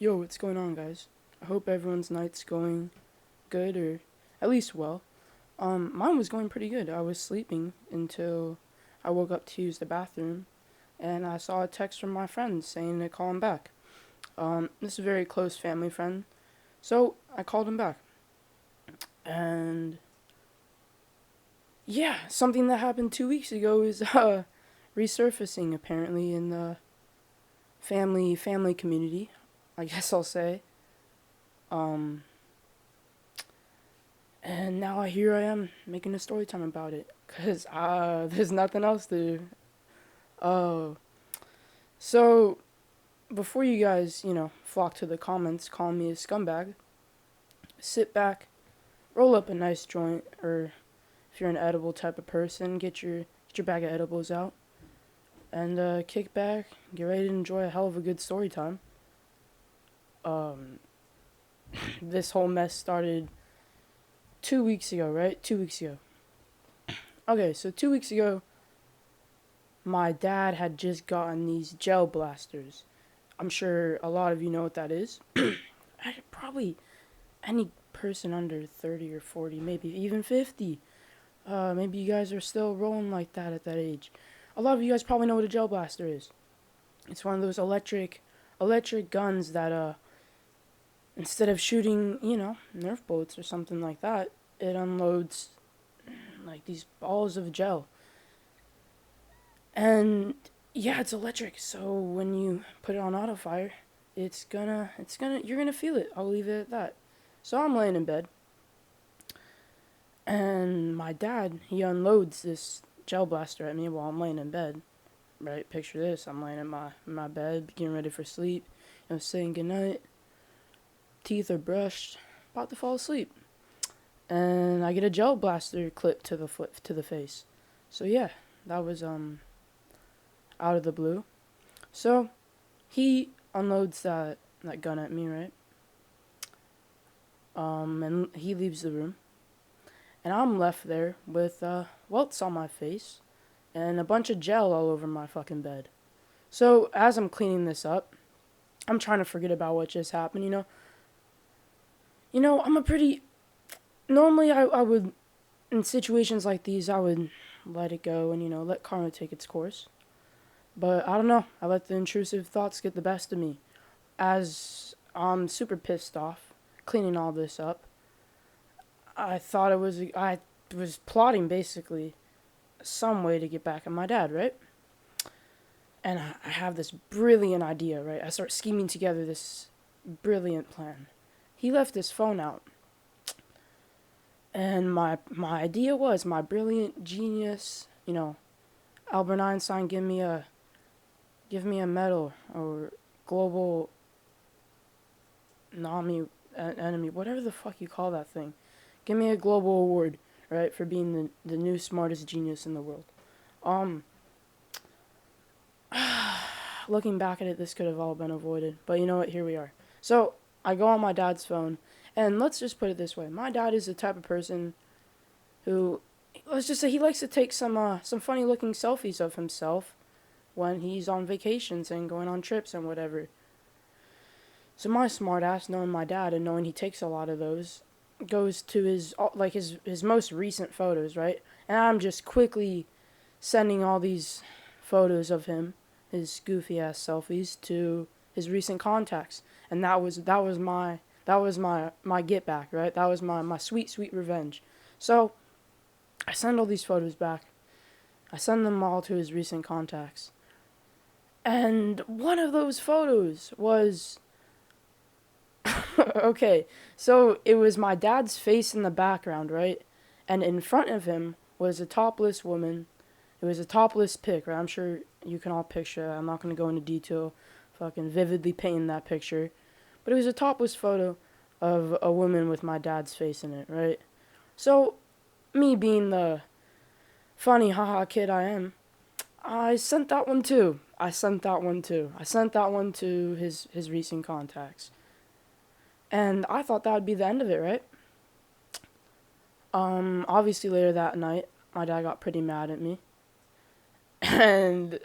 Yo, what's going on, guys? I hope everyone's night's going good, or at least well. Mine was going pretty good. I was sleeping until I woke up to use the bathroom, and I saw a text from my friend saying to call him back. This is a very close family friend, so I called him back. And yeah, something that happened 2 weeks ago is resurfacing apparently in the family community, I guess I'll say. Um, and now here I am making a story time about it, cause there's nothing else to do. Uh, so before you guys, flock to the comments, call me a scumbag. Sit back, roll up a nice joint, or if you're an edible type of person, get your bag of edibles out, and kick back, get ready to enjoy a hell of a good story time. Um, this whole mess started 2 weeks ago, right? 2 weeks ago. Okay, so 2 weeks ago, my dad had just gotten these gel blasters. I'm sure a lot of you know what that is. Probably any person under 30 or 40, maybe even 50. Maybe you guys are still rolling like that at that age. A lot of you guys probably know what a gel blaster is. It's one of those electric guns that instead of shooting, Nerf bullets or something like that, it unloads like these balls of gel. And yeah, it's electric, so when you put it on auto fire, you're gonna feel it. I'll leave it at that. So I'm laying in bed, and my dad, he unloads this gel blaster at me while I'm laying in bed. Right? Picture this: I'm laying in my bed, getting ready for sleep, saying goodnight. Teeth are brushed, about to fall asleep, and I get a gel blaster clip to the face. So yeah, that was out of the blue. So he unloads that gun at me, right? And he leaves the room, and I'm left there with welts on my face and a bunch of gel all over my fucking bed. So as I'm cleaning this up, I'm trying to forget about what just happened. I'm a pretty. Normally, I would, in situations like these, I would let it go and let karma take its course. But I don't know. I let the intrusive thoughts get the best of me. As I'm super pissed off, cleaning all this up, I was plotting basically some way to get back at my dad, right? And I have this brilliant idea, right? I start scheming together this brilliant plan. He left his phone out. And my idea was, my brilliant genius, Albert Einstein, give me a medal, or global enemy, whatever the fuck you call that thing. Give me a global award, right, for being the new smartest genius in the world. Looking back at it, this could have all been avoided, but you know what? Here we are. So I go on my dad's phone, and let's just put it this way: my dad is the type of person who, let's just say, he likes to take some funny looking selfies of himself when he's on vacations and going on trips and whatever. So my smart ass, knowing my dad and knowing he takes a lot of those, goes to his most recent photos, right? And I'm just quickly sending all these photos of him, his goofy ass selfies, to his recent contacts. And that was my get back, right? That was my sweet revenge. So I send all these photos back. I send them all to his recent contacts. And one of those photos was okay, so it was my dad's face in the background, right? And in front of him was a topless woman. It was a topless pic, right? I'm sure you can all picture it. I'm not going to go into detail, fucking vividly painting that picture. But it was a topless photo of a woman with my dad's face in it, right? So, me being the funny haha kid I am, I sent that one too. I sent that one to his recent contacts. And I thought that would be the end of it, right? Obviously later that night, my dad got pretty mad at me. And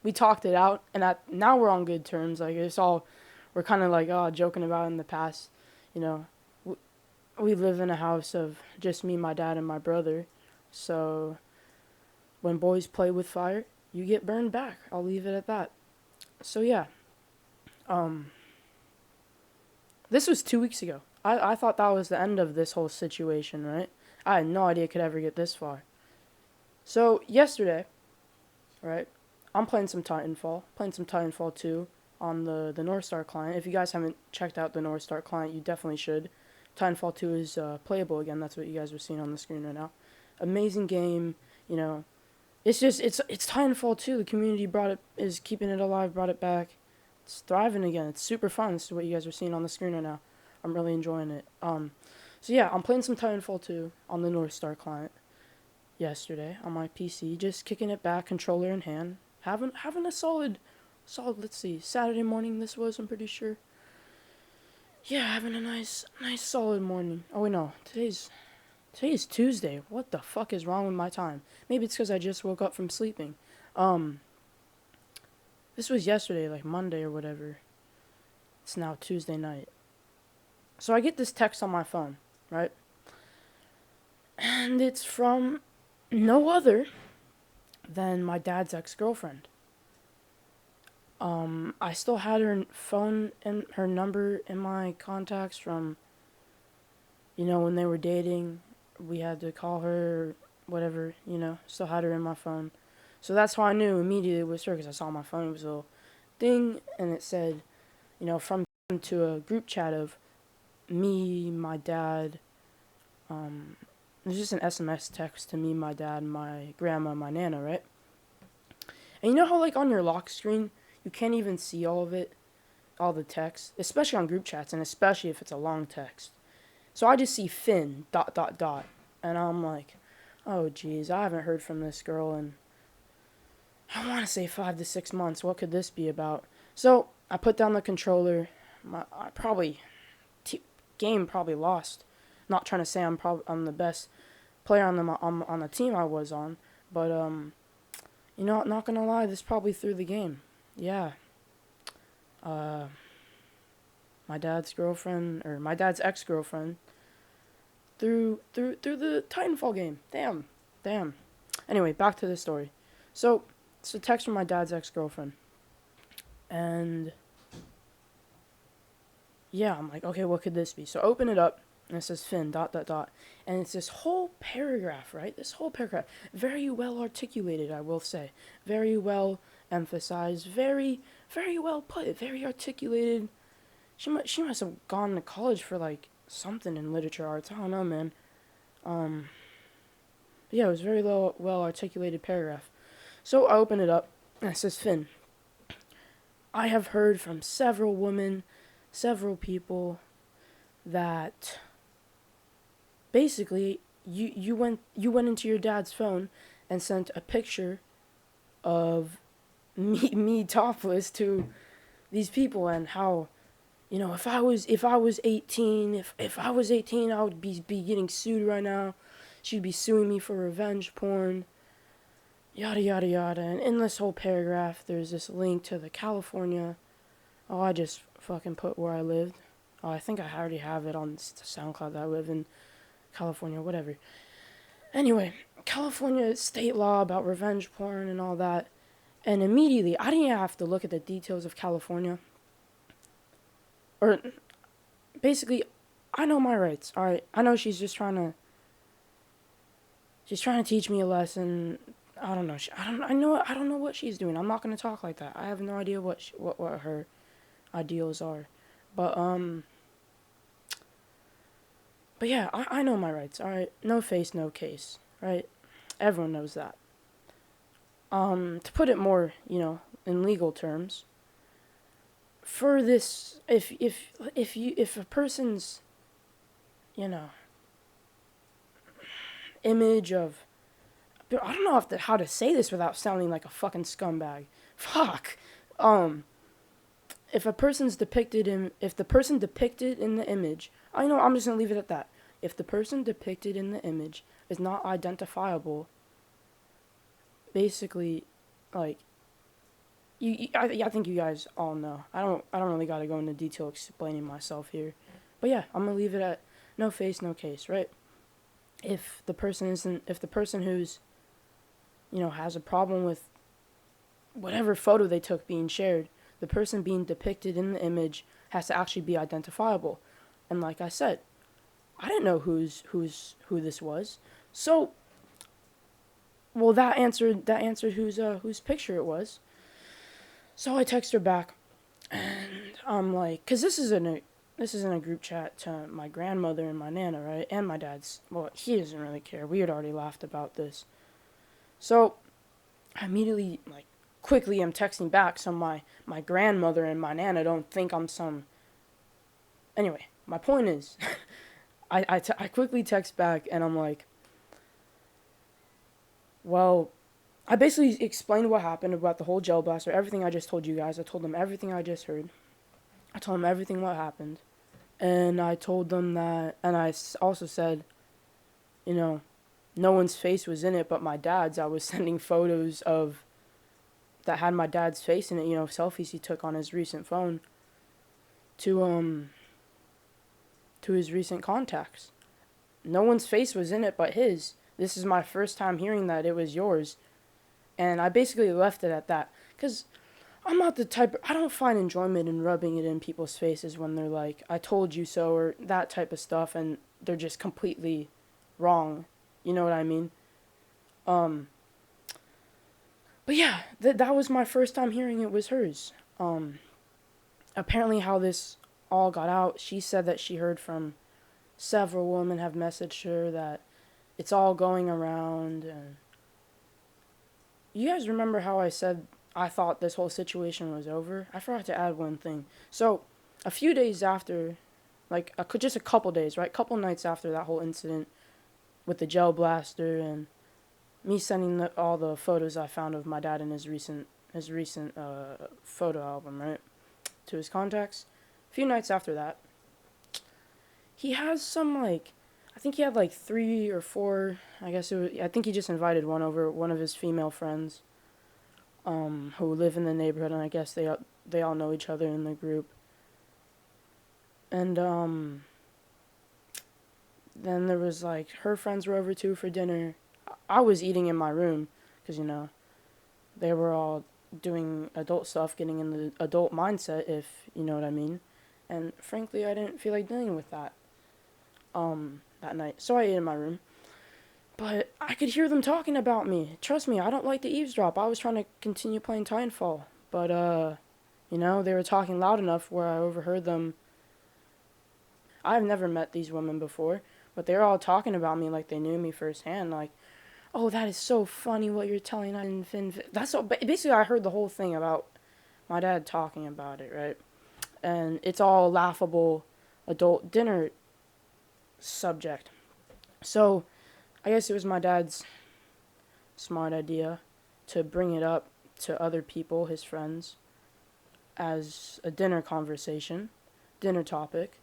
we talked it out, and now we're on good terms. Like, it's all, we're kind of like, joking about in the past. You know, we live in a house of just me, my dad, and my brother. So when boys play with fire, you get burned back. I'll leave it at that. So yeah, this was 2 weeks ago. I thought that was the end of this whole situation, right? I had no idea it could ever get this far. So yesterday, right, I'm playing some Titanfall 2 on the North Star client. If you guys haven't checked out the North Star client, you definitely should. Titanfall 2 is playable again. That's what you guys are seeing on the screen right now. Amazing game, you know. It's Titanfall 2. The community is keeping it alive, brought it back. It's thriving again. It's super fun. This is what you guys are seeing on the screen right now. I'm really enjoying it. So yeah, I'm playing some Titanfall 2 on the North Star client yesterday on my PC, just kicking it back, controller in hand, having a solid, let's see, Saturday morning this was, I'm pretty sure. Yeah, having a nice solid morning. Oh wait, no, today's Tuesday. What the fuck is wrong with my time? Maybe it's because I just woke up from sleeping. This was yesterday, like Monday or whatever. It's now Tuesday night. So I get this text on my phone, right? And it's from no other than my dad's ex-girlfriend. I still had her phone and her number in my contacts from, when they were dating. We had to call her, whatever, still had her in my phone. So that's how I knew immediately it was her, because I saw my phone, it was a little ding, and it said, from to a group chat of me, my dad, it was just an SMS text to me, my dad, my grandma, my nana, right? And you know how, like, on your lock screen, you can't even see all of it, all the text, especially on group chats, and especially if it's a long text. So I just see Finn, ... And I'm like, oh, geez, I haven't heard from this girl in, I want to say 5 to 6 months. What could this be about? So I put down the controller. Game probably lost. Not trying to say I'm the best player on the team I was on, but not gonna lie, this probably threw the game. Yeah. My dad's ex-girlfriend through the Titanfall game. Damn. Anyway, back to the story. So it's a text from my dad's ex-girlfriend, and yeah, I'm like, okay, what could this be? So open it up, and it says Finn ... And it's this whole paragraph, right? This whole paragraph, very well articulated, I will say, very well emphasized, very well put, very articulated. She must have gone to college for like something in literature arts. I don't know, man. But yeah, it was very well articulated paragraph. So I open it up, and it says, Finn, I have heard from several women, several people, that basically you went into your dad's phone and sent a picture of me topless to these people, and how, if I was 18, if I was 18, I would be getting sued right now. She'd be suing me for revenge porn. Yada yada yada. And in this whole paragraph, there's this link to the California. Oh, I just fucking put where I lived. Oh, I think I already have it on SoundCloud that I live in California, whatever. Anyway, California state law about revenge porn and all that. And immediately, I didn't have to look at the details of California. Or, basically, I know my rights, alright? I know she's just trying to teach me a lesson. I don't know. I don't know what she's doing. I'm not going to talk like that. I have no idea what her ideals are. But yeah, I know my rights, alright? No face, no case, right? Everyone knows that. To put it more, in legal terms, for this, if a person's, image of, I don't know how to say this without sounding like a fucking scumbag. Fuck. If the person depicted in the image, I'm just gonna leave it at that. If the person depicted in the image is not identifiable, basically, like, I think you guys all know. I don't really got to go into detail explaining myself here. But yeah, I'm gonna leave it at no face, no case, right? If the person who's, has a problem with whatever photo they took being shared, the person being depicted in the image has to actually be identifiable. And like I said, I didn't know who this was. So, well, that answered whose picture it was. So I text her back, and I'm like, cause this is in a group chat to my grandmother and my nana, right, and my dad's. Well, he doesn't really care. We had already laughed about this. So I immediately quickly am texting back so my grandmother and my nana don't think I'm some. Anyway, my point is, I quickly text back and I'm like, well, I basically explained what happened about the whole gel blaster, everything I just told you guys. I told them everything I just heard. I told them everything what happened. And I told them that, and I also said, you know, no one's face was in it but my dad's. I was sending photos of that had my dad's face in it, selfies he took on his recent phone to his recent contacts. No one's face was in it but his. This is my first time hearing that it was yours. And I basically left it at that. Because I'm not the type, I don't find enjoyment in rubbing it in people's faces when they're like, I told you so, or that type of stuff, and they're just completely wrong. You know what I mean? But yeah, that was my first time hearing it was hers. Apparently how this all got out, she said that she heard from several women have messaged her that it's all going around. And you guys remember how I said I thought this whole situation was over? I forgot to add one thing. So a few days after, just a couple days, right? Couple nights after that whole incident with the gel blaster and me sending all the photos I found of my dad in his recent photo album, right, to his contacts. A few nights after that, he has some I think he had 3 or 4. I think he just invited one over, one of his female friends, who live in the neighborhood, and I guess they all know each other in the group. And then there was her friends were over too for dinner. I was eating in my room because they were all doing adult stuff, getting in the adult mindset, if you know what I mean. And frankly, I didn't feel like dealing with that that night, so I ate in my room. But I could hear them talking about me. Trust me, I don't like to eavesdrop. I was trying to continue playing Titanfall, but they were talking loud enough where I overheard them. I've never met these women before, but they were all talking about me like they knew me firsthand. Like, oh, that is so funny what you're telling. That's so. Basically, I heard the whole thing about my dad talking about it, right? And it's all laughable adult dinner subject. So, I guess it was my dad's smart idea to bring it up to other people, his friends, as a dinner conversation, dinner topic.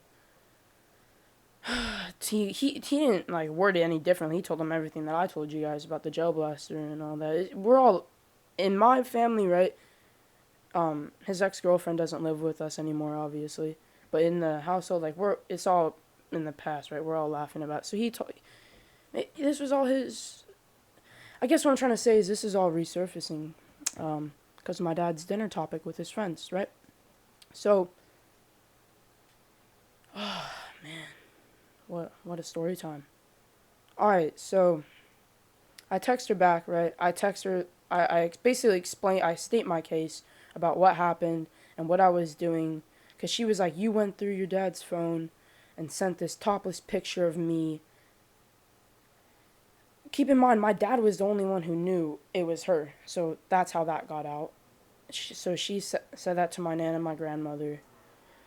He didn't word it any differently. He told them everything that I told you guys about the gel blaster and all that. We're all in my family, right? His ex-girlfriend doesn't live with us anymore, obviously, but in the household, it's all in the past, right? We're all laughing about it. So this was all his. I guess what I'm trying to say is this is all resurfacing, because of my dad's dinner topic with his friends, right? So, oh man, what a story time. All right, so I text her back, right? I text her. I basically explain. I state my case about what happened and what I was doing, because she was like, "You went through your dad's phone and sent this topless picture of me." Keep in mind, my dad was the only one who knew it was her, so that's how that got out. So she said that to my nan and my grandmother.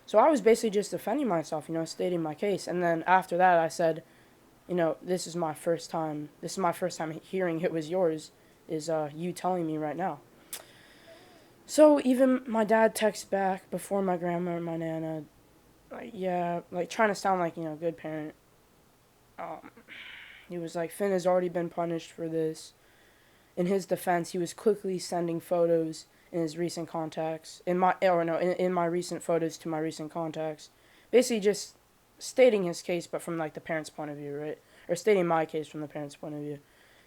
So I was basically just defending myself, stating my case. And then after that, I said, this is my first time. This is my first time hearing it was yours. Is you telling me right now? So even my dad texts back before my grandma and my nana, trying to sound like good parent. He was like, Finn has already been punished for this. In his defense, he was quickly sending photos in his recent contacts, in my recent photos to my recent contacts, basically just stating his case, but from like the parents' point of view, right? Or stating my case from the parents' point of view,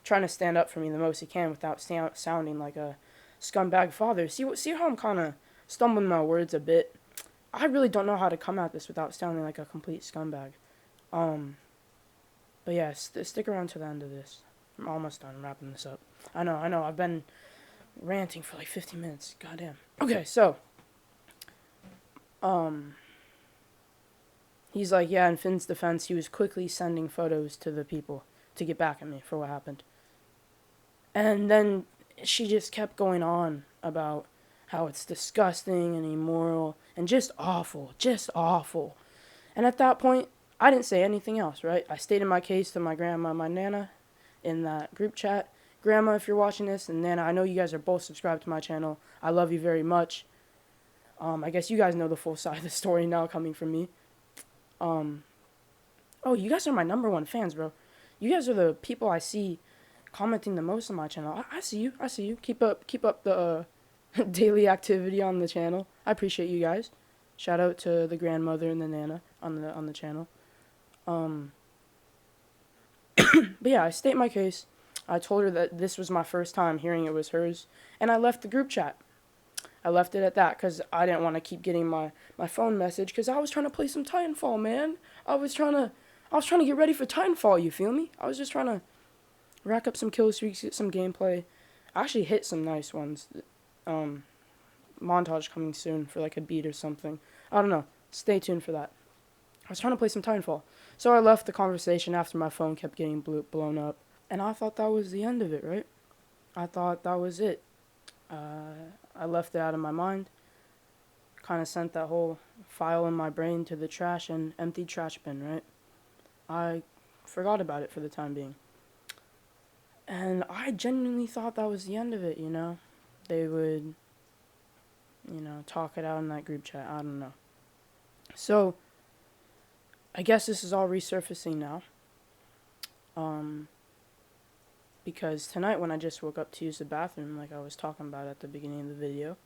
trying to stand up for me the most he can without sounding like a scumbag father. See how I'm kind of stumbling my words a bit. I really don't know how to come at this without sounding like a complete scumbag. But yeah, stick around to the end of this. I'm almost done wrapping this up. I know. I've been ranting for like 50 minutes. Goddamn. Okay, so he's like, yeah, in Finn's defense, he was quickly sending photos to the people to get back at me for what happened. And then she just kept going on about how it's disgusting and immoral and just awful. And at that point, I didn't say anything else, right? I stated my case to my grandma and my nana in that group chat. Grandma, if you're watching this, and Nana, I know you guys are both subscribed to my channel. I love you very much. I guess you guys know the full side of the story now coming from me. Oh, you guys are my #1 fans, bro. You guys are the people I see commenting the most on my channel. I see you. Keep up the daily activity on the channel. I appreciate you guys. Shout out to the grandmother and the nana on the channel. But yeah, I state my case. I told her that this was my first time hearing it was hers, and I left the group chat. I left it at that because I didn't want to keep getting my phone message because I was trying to play some Titanfall, man. I was trying to get ready for Titanfall, you feel me? I was just trying to rack up some kill streaks, get some gameplay. I actually hit some nice ones. Montage coming soon for like a beat or something. I don't know. Stay tuned for that. I was trying to play some Titanfall. So I left the conversation after my phone kept getting blown up. And I thought that was the end of it, right? I thought that was it. I left it out of my mind. Kind of sent that whole file in my brain to the trash and empty trash bin, right? I forgot about it for the time being. And I genuinely thought that was the end of it, you know? They would, talk it out in that group chat. I don't know. So, I guess this is all resurfacing now. Because tonight when I just woke up to use the bathroom, like I was talking about at the beginning of the video,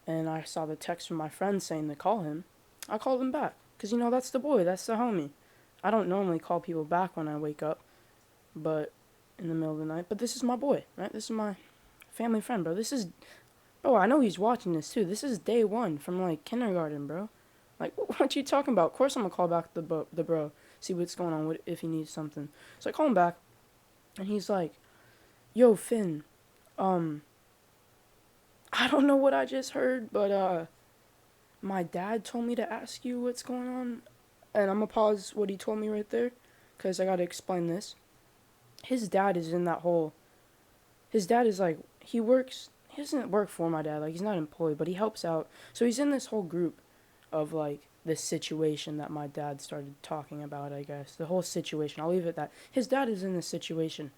and I saw the text from my friend saying to call him, I called him back. Because, that's the boy, that's the homie. I don't normally call people back when I wake up, but in the middle of the night. But this is my boy, right? This is my family friend, bro. Bro, I know he's watching this too. This is day 1 from, like, kindergarten, bro. Like, what you talking about? Of course I'm going to call back the bro, see what's going on, if he needs something. So I call him back, and he's like, yo, Finn, I don't know what I just heard, but, my dad told me to ask you what's going on. And I'm going to pause what he told me right there, because I got to explain this. His dad is in that whole... His dad is like... He doesn't work for my dad. Like, he's not employed, but he helps out. So he's in this whole group of, like, this situation that my dad started talking about, I guess. The whole situation. I'll leave it at that. His dad is in this situation.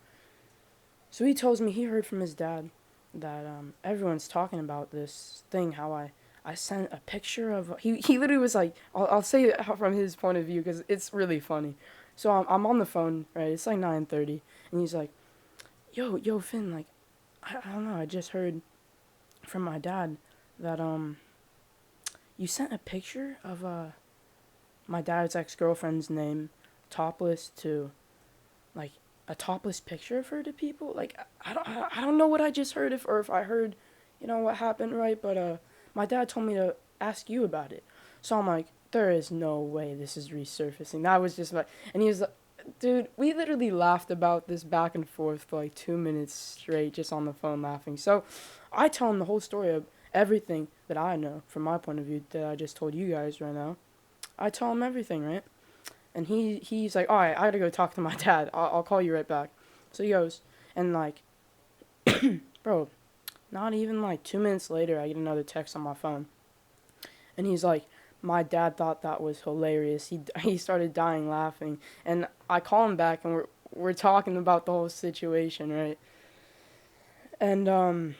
So he tells me he heard from his dad that everyone's talking about this thing, how I sent a picture of... He literally was like... I'll say it from his point of view because it's really funny. So I'm on the phone, right? It's like 9:30. And he's like, yo, Finn, like, I don't know. I just heard from my dad that, you sent a picture of, my dad's ex-girlfriend's name, Topless, to, like, a topless picture of her to people. Like, I don't know what I just heard, if I heard, what happened, right? But, my dad told me to ask you about it. So I'm like, there is no way this is resurfacing. That was just like, and he was like, dude, we literally laughed about this back and forth for like 2 minutes straight just on the phone laughing. So I tell him the whole story of everything that I know from my point of view that I just told you guys right now. I tell him everything, right? And he's like, all right, I gotta go talk to my dad. I'll call you right back. So he goes, and like, bro, not even like 2 minutes later, I get another text on my phone. And he's like, my dad thought that was hilarious. He started dying laughing. And I call him back, and we're talking about the whole situation, right? And,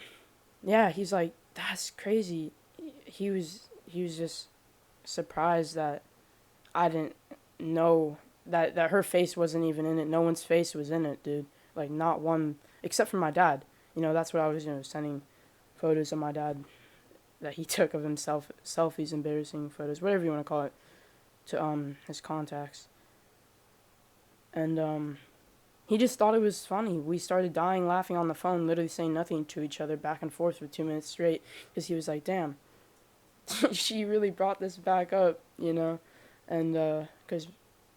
yeah, he's like, that's crazy. He was just surprised that I didn't know that her face wasn't even in it. No one's face was in it, dude. Like, not one, except for my dad. That's what I was, sending photos of my dad that he took of himself, selfies, embarrassing photos, whatever you want to call it, to his contacts. And he just thought it was funny. We started dying laughing on the phone, literally saying nothing to each other back and forth for 2 minutes straight, because he was like, damn, she really brought this back up, you know? And because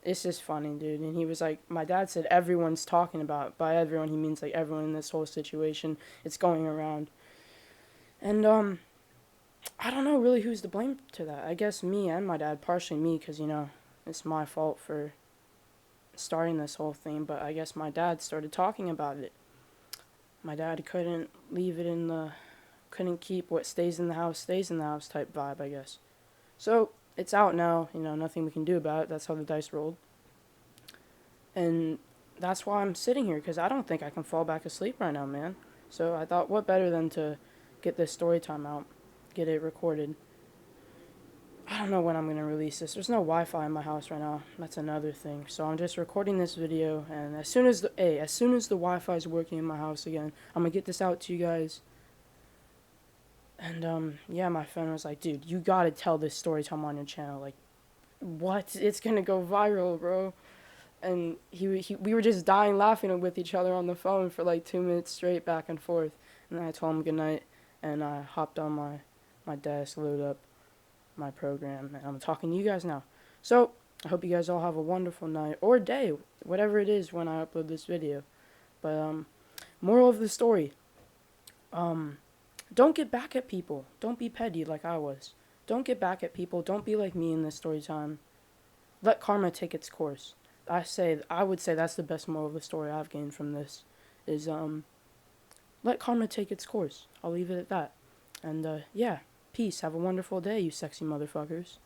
it's just funny, dude. And he was like, my dad said everyone's talking about it. By everyone, he means like everyone in this whole situation. It's going around. And I don't know really who's to blame to that. I guess me and my dad, partially me, because, you know, it's my fault for starting this whole thing. But I guess my dad started talking about it. My dad couldn't leave it in the, couldn't keep what stays in the house type vibe, I guess. So it's out now, you know, nothing we can do about it. That's how the dice rolled. And that's why I'm sitting here, because I don't think I can fall back asleep right now, man. So I thought, what better than to get this story time out, get it recorded. I don't know when I'm going to release this. There's no Wi-Fi in my house right now. That's another thing. So I'm just recording this video, and as soon as the Wi-Fi is working in my house again, I'm going to get this out to you guys. And yeah, my friend was like, dude, you got to tell this story time on your channel. Like, what? It's going to go viral, bro. And we were just dying laughing with each other on the phone for like 2 minutes straight, back and forth. And then I told him goodnight, and I hopped on my desk, loaded up my program, and I'm talking to you guys now. So I hope you guys all have a wonderful night or day, whatever it is when I upload this video. But moral of the story, don't get back at people. Don't be petty like I was. Don't get back at people. Don't be like me in this story time. Let karma take its course. I would say that's the best moral of the story I've gained from this, is let karma take its course. I'll leave it at that. And yeah, peace. Have a wonderful day, you sexy motherfuckers.